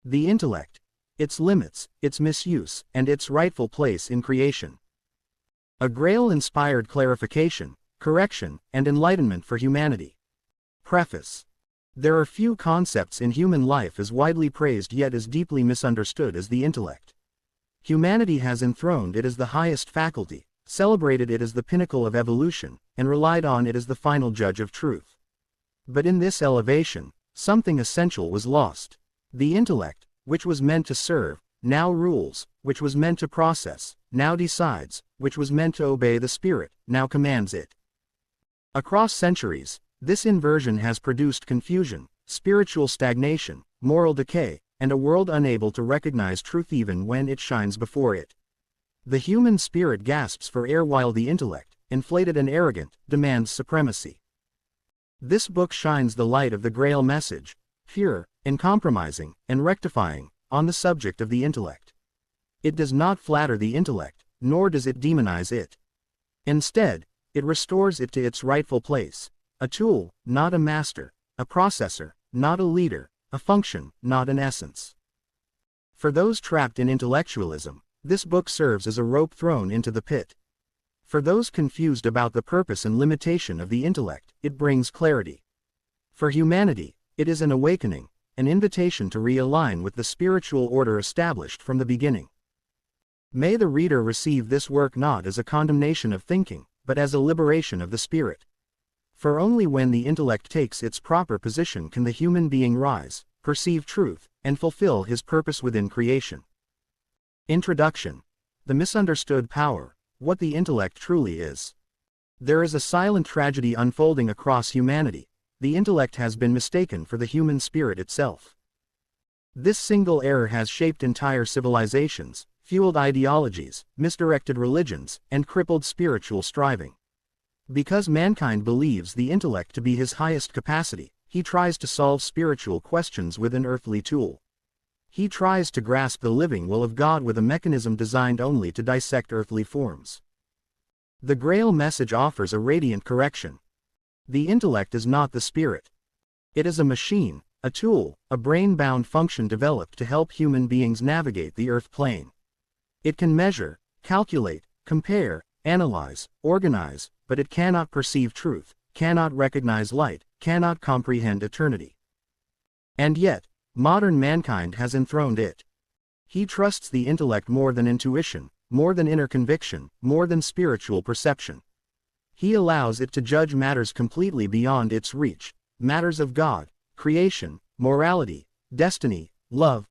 The intellect, its limits, its misuse, and its rightful place in creation. A Grail-inspired clarification, correction, and enlightenment for humanity. Preface. There are few concepts in human life as widely praised yet as deeply misunderstood as the intellect. Humanity has enthroned it as the highest faculty, celebrated it as the pinnacle of evolution, and relied on it as the final judge of truth. But in this elevation, something essential was lost. The intellect, which was meant to serve, now rules, which was meant to process, now decides, which was meant to obey the spirit, now commands it. Across centuries, this inversion has produced confusion, spiritual stagnation, moral decay, and a world unable to recognize truth even when it shines before it. The human spirit gasps for air while the intellect, inflated and arrogant, demands supremacy. This book shines the light of the Grail message, pure, uncompromising, and rectifying, on the subject of the intellect. It does not flatter the intellect, nor does it demonize it. Instead, it restores it to its rightful place, a tool, not a master, a processor, not a leader, a function, not an essence. For those trapped in intellectualism, this book serves as a rope thrown into the pit. For those confused about the purpose and limitation of the intellect, it brings clarity. For humanity, it is an awakening, an invitation to realign with the spiritual order established from the beginning. May the reader receive this work not as a condemnation of thinking, but as a liberation of the spirit. For only when the intellect takes its proper position can the human being rise, perceive truth, and fulfill his purpose within creation. Introduction. The misunderstood power, what the intellect truly is. There is a silent tragedy unfolding across humanity. The intellect has been mistaken for the human spirit itself. This single error has shaped entire civilizations, fueled ideologies, misdirected religions, and crippled spiritual striving. Because mankind believes the intellect to be his highest capacity, he tries to solve spiritual questions with an earthly tool. He tries to grasp the living will of God with a mechanism designed only to dissect earthly forms. The Grail message offers a radiant correction. The intellect is not the spirit. It is a machine, a tool, a brain-bound function developed to help human beings navigate the earth plane. It can measure, calculate, compare, analyze, organize, but it cannot perceive truth, cannot recognize light, cannot comprehend eternity. And yet, modern mankind has enthroned it. He trusts the intellect more than intuition, more than inner conviction, more than spiritual perception. He allows it to judge matters completely beyond its reach, matters of God, creation, morality, destiny, love,